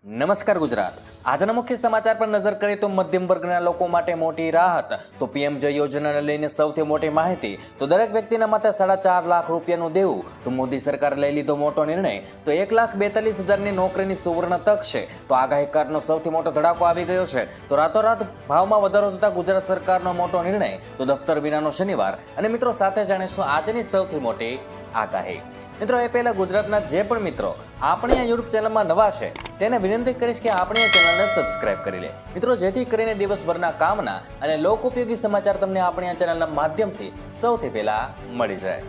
નમસ્કાર ગુજરાત। આજના મુખ્ય સમાચાર પર નજર કરીએ તો મધ્યમ વર્ગના લોકો માટે મોટી રાહત। તો પીએમ જય યોજનાને લઈને સૌથી મોટી માહિતી। તો દરેક વ્યક્તિના માથે 4.5 લાખ રૂપિયાનું દેવું। તો મોદી સરકારે લઈ લીધો મોટો નિર્ણય। તો 1,42,000ની નોકરીની સુવર્ણ તક છે। તો આગાહીકારનો સૌથી મોટો ધડાકો આવી ગયો છે। તો રાતોરાત ભાવમાં વધારો થતા ગુજરાત સરકારનો મોટો નિર્ણય। તો દફતર વિનાનો શનિવાર। અને મિત્રો સાથે જાણીશું આજની સૌથી મોટી આગાહી। મિત્રો એ પહેલા ગુજરાતના જે પણ મિત્રો આપણી આ યુટ્યુબ ચેનલમાં નવા છે તેને વિનંતી કરીશ કે આપણી આ ચેનલને સબસ્ક્રાઇબ કરી લે મિત્રો, જેથી કરીને દિવસભરના કામના અને લોકોપયોગી સમાચાર તમને આપણી આ ચેનલના માધ્યમથી સૌથી પહેલા મળી જાય।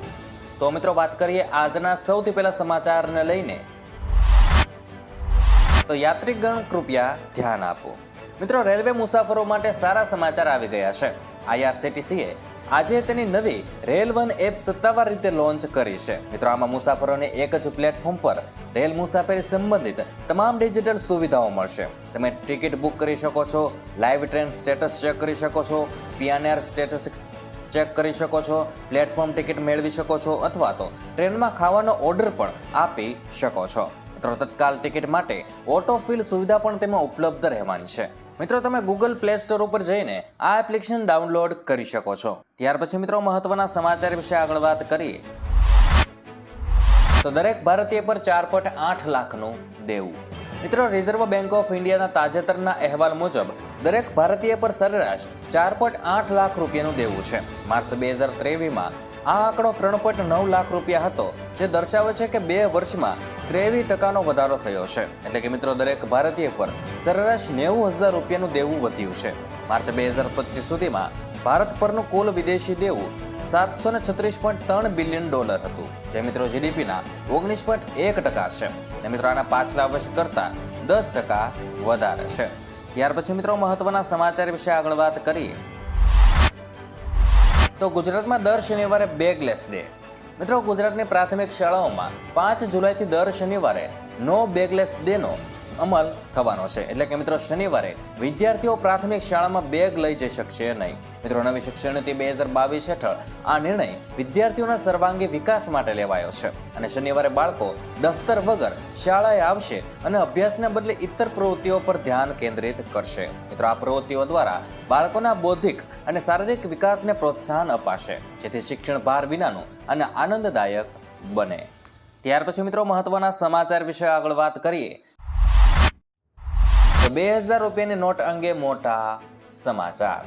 તો મિત્રો વાત કરીએ આજના સૌથી પહેલા સમાચારને લઈને। તો યાત્રીગણ કૃપયા ધ્યાન આપો। મિત્રો રેલવે મુસાફરો માટે સારા સમાચાર આવી ગયા છે। IRCTCએ આજે તેની નવી રેલ વન એપ સત્તાવાર રીતે લોન્ચ કરી છે। મિત્રો આમાં મુસાફરોને એક જ પ્લેટફોર્મ પર રેલ મુસાફરી સંબંધિત તમામ ડિજિટલ સુવિધાઓ મળશે। તમે ટિકિટ બુક કરી શકો છો, લાઈવ ટ્રેન સ્ટેટસ ચેક કરી શકો છો, PNR સ્ટેટસ ચેક કરી શકો છો, પ્લેટફોર્મ ટિકિટ મેળવી શકો છો અથવા તો ટ્રેનમાં ખાવાનો ઓર્ડર પણ આપી શકો છો। મિત્રો તત્કાલ ટિકિટ માટે ઓટોફિલ સુવિધા પણ તેમાં ઉપલબ્ધ રહેવાની છે। મિત્રો તમે ગૂગલ પ્લે સ્ટોર ઉપર જઈને આ એપ્લિકેશન ડાઉનલોડ કરી શકો છો। ત્યાર પછી મિત્રો મહત્વના સમાચાર વિશે આગળ વાત કરીએ તો દરેક ભારતીય પર 4.8 લાખનું દેવું। મિત્રો રિઝર્વ બેંક ઓફ ઇન્ડિયાના તાજેતરના અહેવાલ મુજબ દરેક ભારતીય પર સરેરાશ 4.8 લાખ રૂપિયાનું દેવું છે। માર્ચ 2023માં આ આંકડો 3.9 લાખ રૂપિયા હતો, જે દર્શાવે છે કે 2 વર્ષમાં 23% વધારો થયો છે। એટલે કે મિત્રો દરેક ભારતીય પર સરેરાશ 90,000 રૂપિયાનું દેવું વધ્યું છે। માર્ચ 2025 સુધીમાં ભારત પરનું કુલ વિદેશી દેવું $736.3 બિલિયન હતું, જે મિત્રો જીડીપીના 19.1% છે અને મિત્રો આના પાછલા વર્ષ કરતાં 10% વધારે છે। ત્યાર પછી મિત્રો મહત્વના સમાચાર વિશે આગળ વાત કરીએ તો ગુજરાતમાં દર શનિવારે બેગલેસ ડે। મિત્રો ગુજરાતની પ્રાથમિક શાળાઓમાં 5 જુલાઈથી દર શનિવારે નો બેગલેસ ડેનો અમલ થવાનો છે। એટલે કે મિત્રો શનિવારે વિદ્યાર્થીઓ પ્રાથમિક શાળામાં બેગ લઈ જઈ શકશે નહીં। મિત્રો નવી શિક્ષણ નીતિ 2022 હેઠળ આ નિર્ણય વિદ્યાર્થીઓના સર્વાંગી વિકાસ માટે લેવાયો છે અને શનિવારે બાળકો દફતર વગર શાળાએ આવશે અને અભ્યાસને બદલે ઇતર પ્રવૃત્તિઓ પર ધ્યાન કેન્દ્રિત કરશે। મિત્રો આ પ્રવૃત્તિઓ દ્વારા બાળકોના બૌદ્ધિક અને શારીરિક વિકાસને પ્રોત્સાહન અપાશે, જેથી શિક્ષણ ભાર વિનાનું અને આનંદદાયક બને। ત્યાર પછી મિત્રો મહત્વના સમાચાર વિશે આગળ વાત કરીએ તો 2000 રૂપિયાની નોટ અંગે મોટા સમાચાર।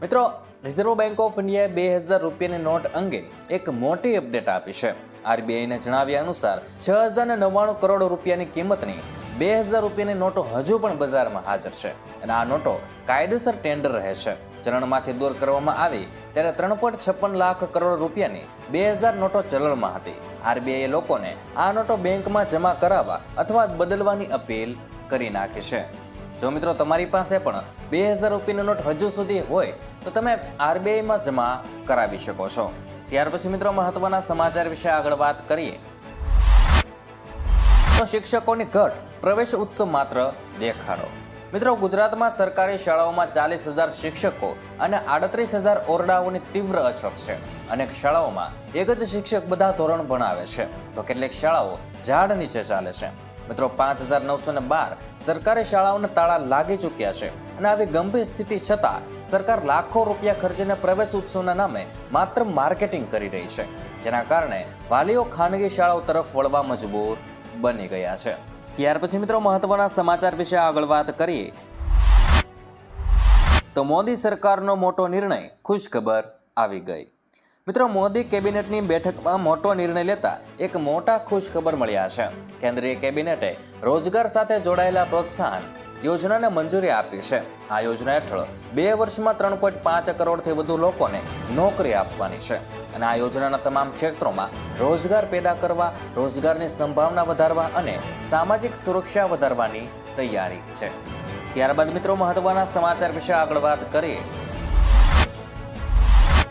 મિત્રો રિઝર્વ બેંક ઓફ ઇન્ડિયાએ 2000 રૂપિયાની નોટ અંગે એક મોટી અપડેટ આપી છે। RBIને જણાવ્યા અનુસાર 6099 કરોડ રૂપિયાની કિંમતની 2000 રૂપિયાની નોટો હજુ પણ બજારમાં હાજર છે અને આ નોટો કાયદેસર ટેન્ડર રહે છે। ચલણમાંથી દૂર કરવામાં આવી ત્યારે 3.56 લાખ કરોડ રૂપિયાની 2000 નોટો ચલણમાં હતી। RBIએ લોકોને આ નોટો બેંકમાં જમા કરાવવા અથવા બદલવાની અપીલ કરી નાખી છે। જો મિત્રો તમારી પાસે પણ 2000 રૂપિયાની નોટ હજુ સુધી હોય તો તમે RBIમાં જમા કરાવી શકો છો। ત્યાર પછી મિત્રો મહત્વના સમાચાર વિશે આગળ વાત કરીએ તો શિક્ષકોની ઘટ, પ્રવેશ ઉત્સવ માત્ર દેખાડો। મિત્રો ગુજરાતમાં સરકારી શાળાઓમાં 40,000 શિક્ષકો અને 38,000 ઓરડાઓની તીવ્ર અછત છે। અનેક શાળાઓમાં એક જ શિક્ષક બધા ધોરણ ભણાવે છે, તો કેટલીક શાળાઓ ઝાડ નીચે ચાલે છે। મિત્રો 5,912 સરકારી શાળાઓને તાળા લાગી ચૂક્યા છે અને આવી ગંભીર સ્થિતિ છતાં સરકાર લાખો રૂપિયા ખર્ચીને પ્રવેશ ઉત્સવના નામે માત્ર માર્કેટિંગ કરી રહી છે, જેના કારણે વાલીઓ ખાનગી શાળાઓ તરફ વળવા મજબૂર બની ગયા છે। ત્યાર પછી મિત્રો મહત્વના સમાચાર વિશે આગળ વાત કરીએ તો મોદી સરકારનો મોટો નિર્ણય, ખુશખબર આવી ગઈ। મિત્રો મોદી કેબિનેટની બેઠકમાં મોટો નિર્ણય લેતા એક મોટા ખુશખબર મળ્યા છે। કેન્દ્રીય કેબિનેટે રોજગાર સાથે જોડાયેલા પ્રોત્સાહન યોજનાને મંજૂરી આપી છે। આ યોજના હેઠળ 2 વર્ષમાં 3.5 કરોડથી વધુ લોકોને નોકરી આપવાની છે અને આ યોજનાના તમામ ક્ષેત્રોમાં રોજગાર પેદા કરવા, રોજગારની સંભાવના વધારવા અને સામાજિક સુરક્ષા વધારવાની તૈયારી છે। ત્યારબાદ મિત્રો મહત્વના સમાચાર વિશે આગળ વાત કરીએ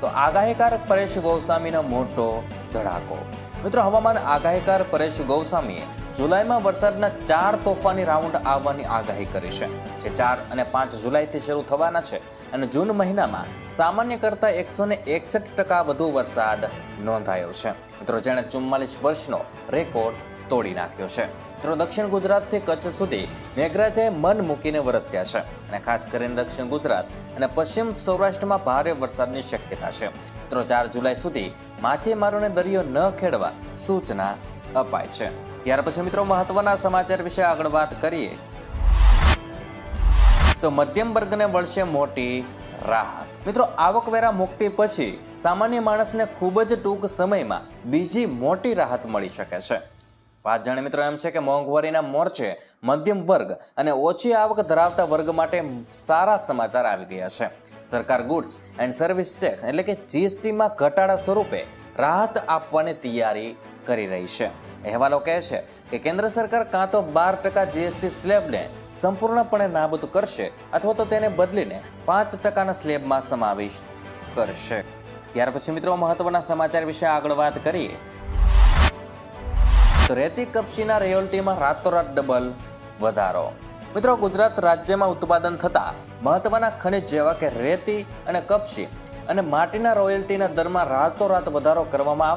તો આગાહીકાર પરેશ ગોસ્વામીનો મોટો ધડાકો। મિત્રો હવામાન આગાહીકાર પરેશ ગોસ્વામીએ જુલાઈમાં વરસાદના 4 તોફાની રાઉન્ડ આવવાની આગાહી કરી છે, જે 4 અને 5 જુલાઈથી શરૂ થવાના છે અને જૂન મહિનામાં સામાન્ય કરતાં 161% વધુ વરસાદ નોંધાયો છે। મિત્રો જેણે 44 વર્ષનો રેકોર્ડ તોડી નાખ્યો છે। મિત્રો દક્ષિણ ગુજરાતથી કચ્છ સુધી મેઘરાજાએ મન મૂકીને વરસ્યા છે અને ખાસ કરીને દક્ષિણ ગુજરાત અને પશ્ચિમ સૌરાષ્ટ્રમાં ભારે વરસાદની શક્યતા છે. મિત્રો 4 જુલાઈ સુધી માછીમારોને દરિયો ન ખેડવા સૂચના અપાય છે. ત્યાર પછી મિત્રો મહત્વના સમાચાર વિશે આગળ વાત કરીએ તો મધ્યમ વર્ગને મળશે મોટી રાહત. મિત્રો આવકવેરા મુક્તિ પછી સામાન્ય માણસને ખૂબ જ ટૂંક સમયમાં બીજી મોટી રાહત મળી શકે છે. વાત જાણે મિત્રો એમ છે કે મોંઘવારીના મોરચે મધ્યમ વર્ગ અને ઓછી આવક ધરાવતા વર્ગ માટે સારા સમાચાર આવી ગયા છે. સરકાર ગુડ્સ એન્ડ સર્વિસ ટેક્સ એટલે કે જીએસટીમાં ઘટાડા સ્વરૂપે રાહત આપવાની તૈયારી કરી રહી છે. અહેવાલો કહે છે કે કેન્દ્ર સરકાર કાં તો 12% જીએસટી સ્લેબને સંપૂર્ણપણે નાબૂદ કરશે અથવા તો તેને બદલીને 5%ના સ્લેબમાં સમાવિષ્ટ કરશે. ત્યાર પછી મિત્રો મહત્વના સમાચાર વિશે આગળ વાત કરીએ તો રેતી કપશીના રોયલ્ટીમાં રાતોરાત ડબલ વધારો. મિત્રો ગુજરાત રાજ્યમાં ઉત્પાદન થતા મહત્વના ખનિજ જેવા કે રેતી અને કપશી અને માટીના રોયલ્ટીના દરમાં રાતોરાત વધારો કરવામાં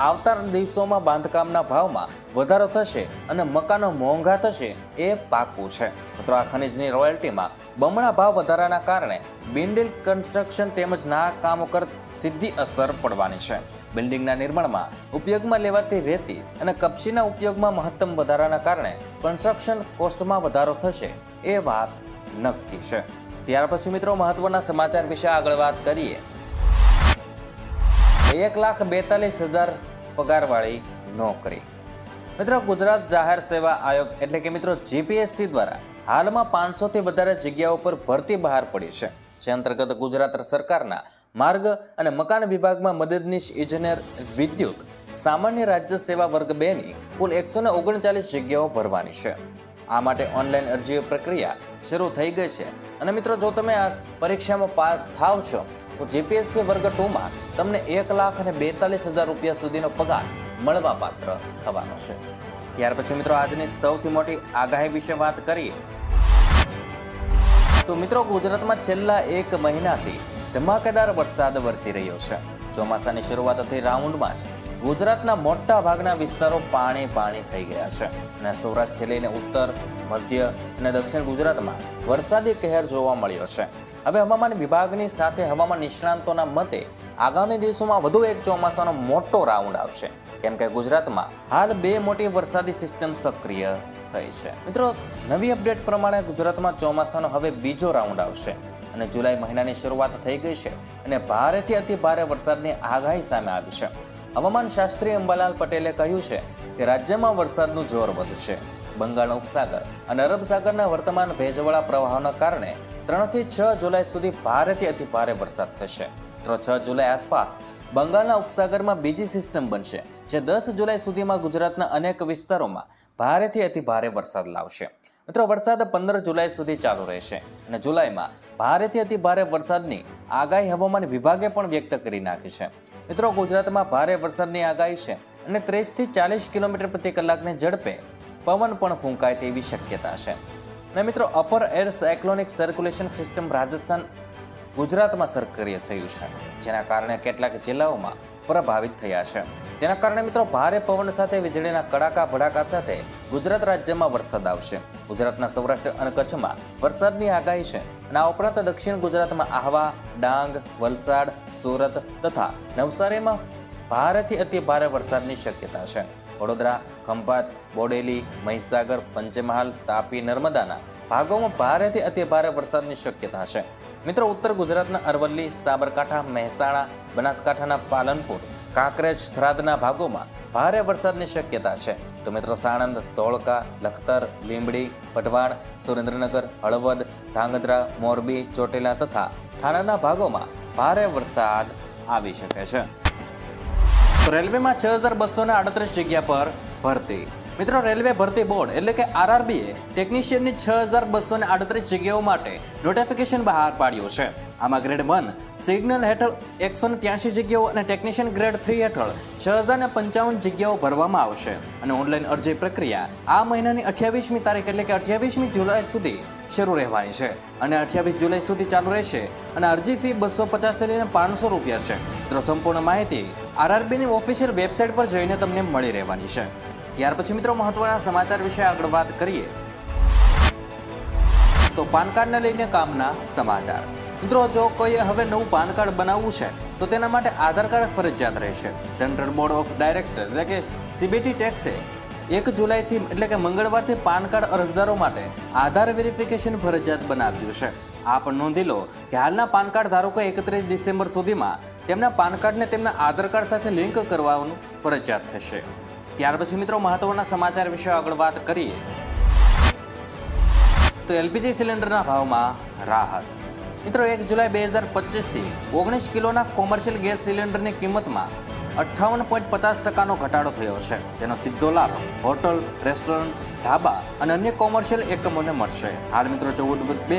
આવતા દિવસોમાં બાંધકામના ભાવમાં વધારો થશે અને મકાનો મોંઘા થશે એ પાકું છે. મિત્રો આ ખનિજની રોયલ્ટીમાં બમણા ભાવ વધારાના કારણે બિલ્ડિંગ કન્સ્ટ્રક્શન તેમજ ના કામો પર સીધી અસર પડવાની છે. બિલ્ડિંગના નિર્માણમાં ઉપયોગમાં લેવાતી રેતી અને કપશીના ઉપયોગમાં મહત્તમ વધારાના કારણે કન્સ્ટ્રક્શન કોસ્ટમાં વધારો થશે એ વાત નક્કી છે. ત્યાર પછી મિત્રો મહત્વના સમાચાર વિશે આગળ વાત કરીએ 1,42,000 પગારવાળી નોકરી. મિત્રો ગુજરાત જાહેર સેવા આયોગ એટલે કે મિત્રો જીપીએસસી દ્વારા હાલમાં 500 થી વધારે જગ્યાઓ પર ભરતી બહાર પડી છે. જે અંતર્ગત ગુજરાત સરકારના માર્ગ અને મકાન વિભાગમાં મદદનીશ ઇજનેર વિદ્યુત સામાન્ય રાજ્ય સેવા વર્ગ 2 ની કુલ 139 જગ્યાઓ ભરવાની છે. આ માટે ઓનલાઈન અરજી પ્રક્રિયા શરૂ થઈ ગઈ છે અને મિત્રો જો તમે આ પરીક્ષામાં પાસ થાવ છો તો જીપીએસસી વર્ગ 2 માં તમને 1,42,000 રૂપિયા સુધીનો પગાર મળવા પાત્ર થવાનો છે. ત્યાર પછી મિત્રો આજની સૌથી મોટી આગાહી વિશે વાત કરીએ તો મિત્રો ગુજરાતમાં છેલ્લા 1 મહિનાથી ધમાકેદાર વરસાદ વરસી રહ્યો છે. ચોમાસાની શરૂઆતથી રાઉન્ડમાં જ ગુજરાતના મોટા ભાગના વિસ્તારો પાણી થઈ ગયા છે અને સૌરાષ્ટ્રથી લઈને ઉત્તર, મધ્ય અને દક્ષિણ ગુજરાતમાં વરસાદી કહેર જોવા મળ્યો છે. હવે હવામાન વિભાગની સાથે હવામાન નિષ્ણાંતોના મતે આગામી દિવસોમાં વધુ એક ચોમાસાનો મોટો રાઉન્ડ આવશે કેમ કે ગુજરાતમાં હાલ 2 મોટી વરસાદી સિસ્ટમ સક્રિય થઈ છે. મિત્રો નવી અપડેટ પ્રમાણે ગુજરાતમાં ચોમાસાનો હવે બીજો રાઉન્ડ આવશે અને જુલાઈ મહિનાની શરૂઆત થઈ ગઈ છે અને ભારેથી અતિ ભારે વરસાદની આગાહી સામે આવી છે. હવામાન શાસ્ત્રી અંબાલાલ પટેલે કહ્યું છે કે રાજ્યમાં વરસાદનું જોર વધશે. બંગાળનો ઉપસાગર અને અરબ સાગરના વર્તમાન ભેજવાળા પ્રવાહોના કારણે 3 થી 6 જુલાઈ સુધી ભારેથી અતિ ભારે વરસાદ થશે. 6 જુલાઈ આસપાસ બંગાળના ઉપસાગરમાં બીજી સિસ્ટમ બનશે જે 10 જુલાઈ સુધીમાં ગુજરાતના અનેક વિસ્તારોમાં ભારેથી અતિ ભારે વરસાદ લાવશે. મિત્રો વરસાદ 15 જુલાઈ સુધી ચાલુ રહેશે અને જુલાઈમાં ભારેથી અતિ ભારે વરસાદની આગાહી હવામાન વિભાગે પણ વ્યક્ત કરી નાખી છે. મિત્રો ગુજરાતમાં ભારે વરસાદની આગાહી છે અને 30 થી 40 કિલોમીટર પ્રતિ કલાકની ઝડપે પવન પણ ફૂંકાય તેવી શક્યતા છે. અને મિત્રો upper air cyclonic circulation system Rajasthan ગુજરાતમાં સક્રિય થયું છે જેના કારણે કેટલાક જિલ્લાઓમાં પ્રભાવિત થયા છે. તેના કારણે મિત્રો ભારે પવન સાથે વીજળીના કડાકા ભડાકા સાથે ગુજરાત રાજ્યમાં વરસાદ આવશે. ગુજરાતના સૌરાષ્ટ્ર અને કચ્છમાં વરસાદની આગાહી છે અને આ ઉપરાંત દક્ષિણ ગુજરાતમાં આહવા, ડાંગ, વલસાડ, સુરત તથા નવસારીમાં ભારેથી અતિ ભારે વરસાદની શક્યતા છે. વડોદરા, ખંભાત, બોડેલી, મહીસાગર, પંચમહાલ, તાપી, નર્મદાના ભાગોમાં ભારેથી અતિ ભારે વરસાદની શક્યતા છે. મિત્રો ઉત્તર ગુજરાતના અરવલ્લી, સાબરકાંઠા, મહેસાણા, બનાસકાંઠાના પાલનપુર, કાંકરેજ, થરાદના ભાગોમાં ભારે વરસાદની શક્યતા છે. તો મિત્રો સાણંદ, ધોળકા, લખતર, લીંબડી, વઢવાણ, સુરેન્દ્રનગર, હળવદ, ધાંગધ્રા, મોરબી, ચોટીલા તથા થાનાના ભાગોમાં ભારે વરસાદ આવી શકે છે. તો રેલવેમાં 6,238 જગ્યા પર ભરતી. મિત્રો રેલવે ભરતી બોર્ડ એટલે કે આરઆરબીએ ટેકનિશિયનની 6,238 જગ્યાઓ માટે નોટિફિકેશન બહાર પાડ્યું છે. આમાં ગ્રેડ 1 સિગ્નલ હેઠળ 183 જગ્યાઓ અને ટેકનિશિયન ગ્રેડ 3 હેઠળ 6,055 જગ્યાઓ ભરવામાં આવશે અને ઓનલાઈન અરજી પ્રક્રિયા આ મહિનાની 28મી તારીખ એટલે કે 28મી જુલાઈ સુધી શરૂ રહેવાની છે અને 28 જુલાઈ સુધી ચાલુ રહેશે અને અરજી ફી 250 થી લઈને 500 રૂપિયા છે. તો સંપૂર્ણ માહિતી આરઆરબીની ઓફિશિયલ વેબસાઇટ પર જઈને તમને મળી રહેવાની છે. ત્યાર પછી મિત્રો મહત્વના સમાચાર વિશે આગળ વાત કરીએ તો પાન કાર્ડને લઈને કામના સમાચાર. મિત્રો જો કોઈએ હવે નવું પાન કાર્ડ બનાવવું છે તો તેના માટે આધાર કાર્ડ ફરજિયાત રહેશે. સેન્ટ્રલ બોર્ડ ઓફ ડાયરેક્ટર એટલે કે સીબીટી ટેક્સે 1 જુલાઈથી એટલે કે મંગળવારથી પાન કાર્ડ અરજદારો માટે આધાર વેરિફિકેશન ફરજિયાત બનાવ્યું છે. આ પણ નોંધી લો કે હાલના પાન કાર્ડ ધારકો 31 ડિસેમ્બર સુધીમાં તેમના પાન કાર્ડને તેમના આધાર કાર્ડ સાથે લિંક કરવાનું ફરજિયાત થશે. ત્યાર પછી મિત્રો મહત્વના સમાચાર વિશે આગળ વાત કરીએ તો એલપીજી સિલિન્ડરના ભાવમાં રાહત. મિત્રો 1 જુલાઈ 2025થી 19 કિલોના કોમર્શિયલ ગેસ સિલિન્ડરની કિંમતમાં 58.50% ઘટાડો થયો છે, જેનો સીધો લાભ હોટલ, રેસ્ટોરન્ટ, ઢાબા અને અન્ય કોમર્શિયલ એકમોને મળશે. હાલ મિત્રો 14.2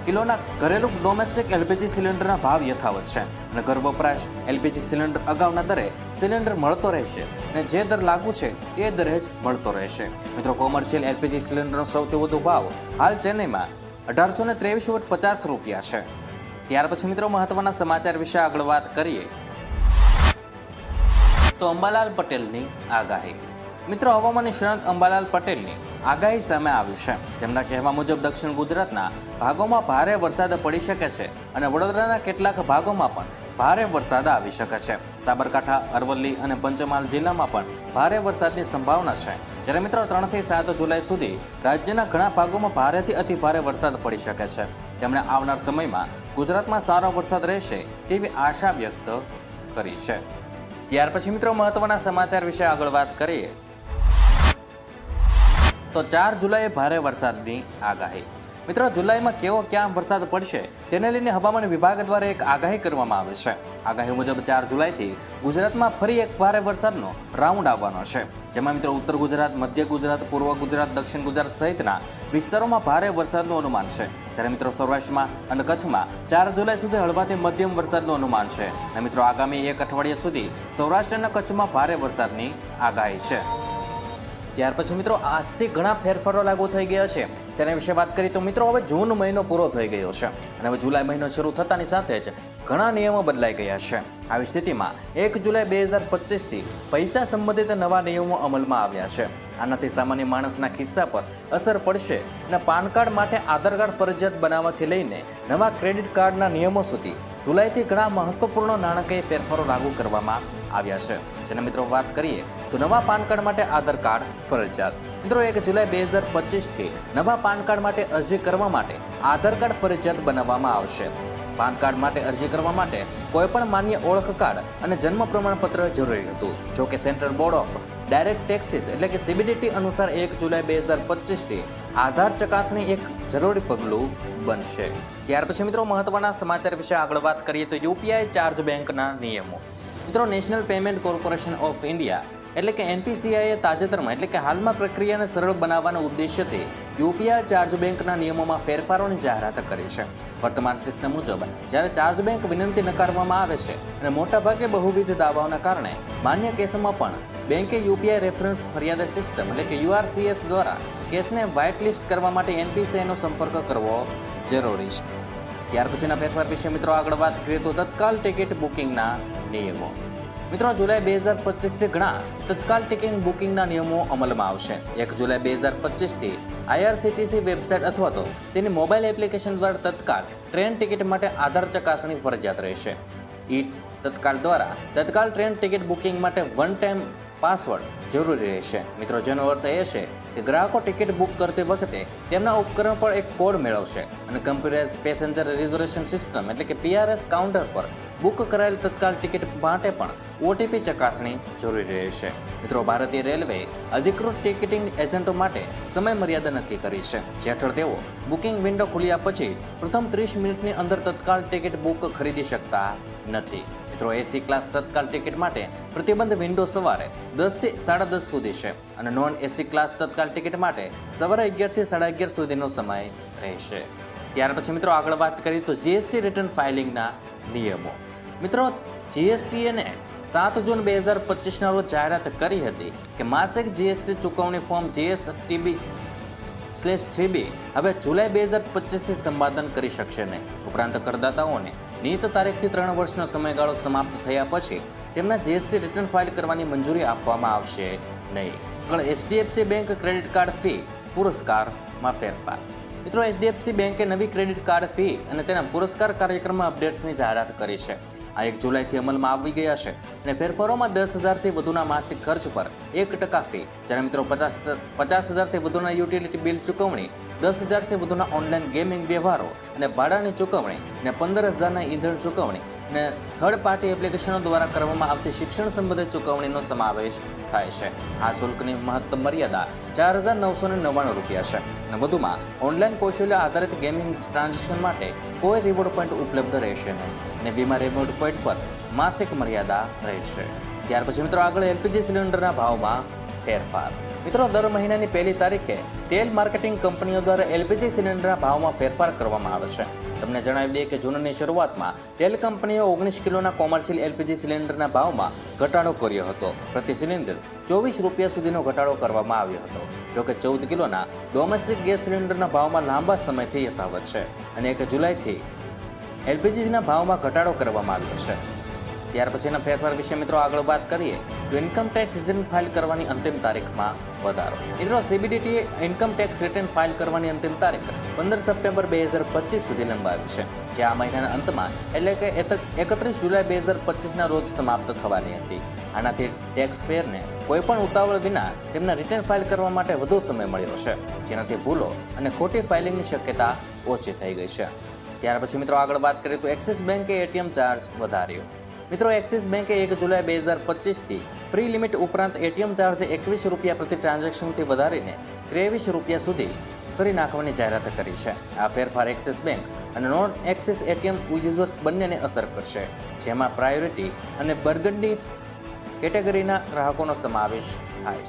કિલોના ઘરેલું ડોમેસ્ટિક એલપીજી સિલિન્ડરના ભાવ યથાવત છે અને ઘર વપરાશ એલપીજી સિલિન્ડર અગાઉના દરે સિલિન્ડર મળતો રહેશે અને જે દર લાગુ છે એ દરે જ મળતો રહેશે. મિત્રો કોમર્શિયલ એલપીજી સિલિન્ડરનો સૌથી વધુ ભાવ હાલ ચેન્નઈમાં 1823.50 રૂપિયા છે. ત્યાર પછી મિત્રો મહત્વના સમાચાર વિશે આગળ વાત કરીએ તો અંબાલાલ પટેલની આગાહી. મિત્રો હવામાન નિષ્ણાત અંબાલાલ પટેલની આગાહી સામે આવી છે. તેમના કહેવા મુજબ દક્ષિણ ગુજરાતના ભાગોમાં ભારે વરસાદ પડી શકે છે અને વડોદરાના કેટલાક ભાગોમાં પણ ભારે વરસાદ આવી શકે છે. સાબરકાંઠા, અરવલ્લી અને પંચમહાલ જિલ્લામાં પણ ભારે વરસાદની સંભાવના છે. જ્યારે મિત્રો 3 થી 7 જુલાઈ સુધી રાજ્યના ઘણા ભાગોમાં ભારેથી અતિ ભારે વરસાદ પડી શકે છે. તેમણે આવનાર સમયમાં ગુજરાતમાં સારો વરસાદ રહેશે તેવી આશા વ્યક્ત કરી છે. ત્યાર પછી મિત્રો મહત્વના સમાચાર વિશે આગળ વાત કરીએ તો 4 જુલાઈએ ભારે વરસાદની આગાહી. મિત્રો જુલાઈમાં કેવો ક્યાં વરસાદ પડશે તેને લઈને હવામાન વિભાગ દ્વારા એક આગાહી કરવામાં આવી છે. આગાહી મુજબ 4 જુલાઈથી ગુજરાતમાં ફરી એક ભારે વરસાદનો રાઉન્ડ આવવાનો છે, જેમાં મિત્રો ઉત્તર ગુજરાત, મધ્ય ગુજરાત, પૂર્વ ગુજરાત, દક્ષિણ ગુજરાત સહિતના વિસ્તારોમાં ભારે વરસાદનું અનુમાન છે. જ્યારે મિત્રો સૌરાષ્ટ્રમાં અને કચ્છમાં 4 જુલાઈ સુધી હળવાથી મધ્યમ વરસાદનું અનુમાન છે અને મિત્રો આગામી એક અઠવાડિયા સુધી સૌરાષ્ટ્ર અને કચ્છમાં ભારે વરસાદની આગાહી છે. ત્યાર પછી મિત્રો આજથી ઘણા ફેરફારો લાગુ થઈ ગયા છે. તેના વિશે વાત કરીએ તો મિત્રો હવે જૂન મહિનો પૂરો થઈ ગયો છે અને હવે જુલાઈ મહિનો શરૂ થતાની સાથે જ ઘણા નિયમો બદલાઈ ગયા છે. આવી સ્થિતિમાં 1 જુલાઈ 2025થી પૈસા સંબંધિત નવા નિયમો અમલમાં આવ્યા છે. આનાથી સામાન્ય માણસના ખિસ્સા પર અસર પડશે અને પાન કાર્ડ માટે આધાર કાર્ડ ફરજિયાત બનાવવાથી લઈને નવા ક્રેડિટ કાર્ડના નિયમો સુધી જુલાઈથી ઘણા મહત્વપૂર્ણ નાણાકીય ફેરફારો લાગુ કરવામાં આવ્યા છે. જેના મિત્રો વાત કરીએ તો નવા પાન કાર્ડ માટે આધાર કાર્ડ ફરજિયાત. મિત્રો 1 જુલાઈ 2025થી નવા પાન કાર્ડ માટે અરજી કરવા માટે આધાર કાર્ડ ફરજિયાત બનાવવામાં આવશે. પાન કાર્ડ માટે અરજી કરવા માટે કોઈપણ માન્ય ઓળખ કાર્ડ અને જન્મ પ્રમાણપત્ર જરૂરી હતું. જો કે central board of direct taxes એટલે કે સીબીડીટી અનુસાર 1 જુલાઈ 2025થી આધાર ચકાસણી એક જરૂરી પગલું બનશે. ત્યાર પછી મિત્રો મહત્વના સમાચાર વિશે આગળ વાત કરીએ તો યુપીઆઈ ચાર્જ બેંકના નિયમો. મિત્રો national payment corporation of India એટલે કે એનપીસીઆઈએ તાજેતરમાં એટલે કે હાલમાં પ્રક્રિયાને સરળ બનાવવાના ઉદ્દેશ્યથી યુપીઆઈ ચાર્જ બેંકના નિયમોમાં ફેરફારોની જાહેરાત કરી છે. વર્તમાન સિસ્ટમ મુજબ જ્યારે ચાર્જ બેંક વિનંતી નકારવામાં આવે છે અને મોટાભાગે બહુવિધ દાવાઓના કારણે માન્ય કેસોમાં પણ બેંકે યુપીઆઈ રેફરન્સ ફરિયાદ સિસ્ટમ એટલે કે યુઆરસીએસ દ્વારા કેસને વ્હાઇટ લિસ્ટ કરવા માટે એનપીસીઆઈનો સંપર્ક કરવો જરૂરી છે. ત્યાર પછીના ફેરફાર વિશે મિત્રો આગળ વાત કરીએ તો તત્કાલ ટિકિટ બુકિંગના નિયમો. મિત્રો જુલાઈ 2025થી ઘણા તત્કાલ ટિકિટ બુકિંગના નિયમો અમલમાં આવશે. 1 જુલાઈ 2025થી આઈઆરસીટીસી વેબસાઇટ અથવા તો તેની મોબાઈલ એપ્લિકેશન દ્વારા તત્કાલ ટ્રેન ટિકિટ માટે આધાર ચકાસણી ફરજિયાત રહેશે. તત્કાલ દ્વારા તત્કાલ ટ્રેન ટિકિટ બુકિંગ માટે વન ટાઈમ પાસવર્ડ જરૂરી રહેશે. મિત્રો જેનો અર્થ એ છે કે ગ્રાહકો ટિકિટ બુક કરતી વખતે તેમના ઉપકરણ પર એક કોડ મેળવશે અને કમ્પ્યુટરાઇઝ પેસેન્જર રિઝર્વેશન સિસ્ટમ એટલે કે પીઆરએસ કાઉન્ટર પર બુક કરાયેલ તત્કાલ ટિકિટ માટે પણ ઓટીપી ચકાસણી જરૂરી રહેશે. મિત્રો ભારતીય રેલવે અધિકૃત ટિકિટિંગ એજન્ટો માટે સમય મર્યાદા નક્કી કરી છે, જે હેઠળ તેઓ બુકિંગ વિન્ડો ખુલ્યા પછી પ્રથમ 30 મિનિટની અંદર તત્કાલ ટિકિટ બુક ખરીદી શકતા નથી. મિત્રો એસી ક્લાસ તત્કાલ ટિકિટ માટે પ્રતિબંધ વિન્ડો સવારે 10 થી 10:30 સુધી છે અને નોન એસી ક્લાસ તત્કાલ ટિકિટ માટે સવારે 11 થી 11:30 સુધીનો સમય રહેશે. ત્યાર પછી મિત્રો આગળ વાત કરીએ તો જીએસટી રિટર્ન ફાઇલિંગના નિયમો. મિત્રો જીએસટીએ 7 જૂન 2025ના રોજ જાહેરાત કરી હતી કે માસિક જીએસટી ચૂકવણી ફોર્મ GS-3B હવે જુલાઈ 2025થી સંપાદન કરી શકશે નહીં. ઉપરાંત કરદાતાઓને નિયત તારીખથી 3 વર્ષનો સમયગાળો સમાપ્ત થયા પછી તેમના જીએસટી રિટર્ન ફાઇલ કરવાની મંજૂરી આપવામાં આવશે નહીં. આગળ HDFC bank credit card fee પુરસ્કારમાં ફેરફાર. મિત્રો, એચડીએફસી બેંકે નવી ક્રેડિટ કાર્ડ ફી અને તેના પુરસ્કાર કાર્યક્રમમાં અપડેટ્સની જાહેરાત કરી છે. આ 1 જુલાઈથી અમલમાં આવી ગયા છે અને ફેરફારોમાં 10,000થી વધુના માસિક ખર્ચ પર 1% ફી, જ્યારે મિત્રો 50,000થી વધુના યુટિલિટી બિલ ચૂકવણી, 10,000થી વધુના ઓનલાઈન ગેમિંગ વ્યવહારો અને ભાડાની ચૂકવણી અને 15,000ના ઈંધણ ચૂકવણી અને થર્ડ પાર્ટી એપ્લિકેશનો દ્વારા કરવામાં આવતી શિક્ષણ સંબંધિત ચૂકવણીનો સમાવેશ થાય છે. આ શુલ્કની મહત્તમ મર્યાદા ₹4,999 છે અને વધુમાં ઓનલાઈન કૌશલ્ય આધારિત ગેમિંગ ટ્રાન્ઝેક્શન માટે કોઈ રિવોર્ડ પોઈન્ટ ઉપલબ્ધ રહેશે નહીં અને વીમા રિવોર્ડ પોઈન્ટ પર માસિક મર્યાદા રહેશે. ત્યાર પછી મિત્રો આગળ એલપીજી સિલિન્ડરના ભાવમાં ફેરફાર. મિત્રો, દર મહિનાની 1લી તારીખે તેલ માર્કેટિંગ કંપનીઓ દ્વારા એલપીજી સિલિન્ડરના ભાવમાં ફેરફાર કરવામાં આવે છે. તમને જણાવી દઈએ કે જૂનની શરૂઆતમાં તેલ કંપનીઓ 19 કિલોના કોમર્શિયલ એલપીજી સિલિન્ડરના ભાવમાં ઘટાડો કર્યો હતો. પ્રતિ સિલિન્ડર ₹24 સુધીનો ઘટાડો કરવામાં આવ્યો હતો. જોકે 14 કિલોના ડોમેસ્ટિક ગેસ સિલિન્ડરના ભાવમાં લાંબા સમયથી યથાવત છે અને 1 જુલાઈથી એલપીજીના ભાવમાં ઘટાડો કરવામાં આવ્યો છે. ત્યાર પછીના ફેરફાર વિશે મિત્રો આગળ વાત કરીએ તો ઇન્કમ ટેક્સ રિટર્ન ફાઇલ કરવાની અંતિમ તારીખમાં વધારો. મિત્રો, સીબીડીટીએ ઇન્કમ ટેક્સ રિટર્ન ફાઇલ કરવાની અંતિમ તારીખ 15 સપ્ટેમ્બર 2025 સુધી લંબાવી છે, જે આ મહિનાના અંતમાં એટલે કે 31 જુલાઈ 2025ના રોજ સમાપ્ત થવાની હતી. આનાથી ટેક્સ પેયરને કોઈપણ ઉતાવળ વિના તેમના રિટર્ન ફાઇલ કરવા માટે વધુ સમય મળ્યો છે, જેનાથી ભૂલો અને ખોટી ફાઇલિંગની શક્યતા ઓછી થઈ ગઈ છે. ત્યાર પછી મિત્રો આગળ વાત કરીએ તો એક્સિસ બેંકે એટીએમ ચાર્જ વધાર્યો. મિત્રો, એક્સિસ બેંકે 1 જુલાઈ 2025થી ફ્રી લિમિટ ઉપરાંત એટીએમ ચાર્જ ₹21 પ્રતિ ટ્રાન્ઝેક્શનથી વધારીને ₹23 સુધી કરી નાખવાની જાહેરાત કરી છે. આ ફેરફાર એક્સિસ બેંક અને નોન એક્સિસ એટીએમ યુઝર્સ બંનેને અસર કરશે, જેમાં પ્રાયોરિટી અને બર્ગન્ડી કેટેગરીના ગ્રાહકોનો સમાવેશ થાય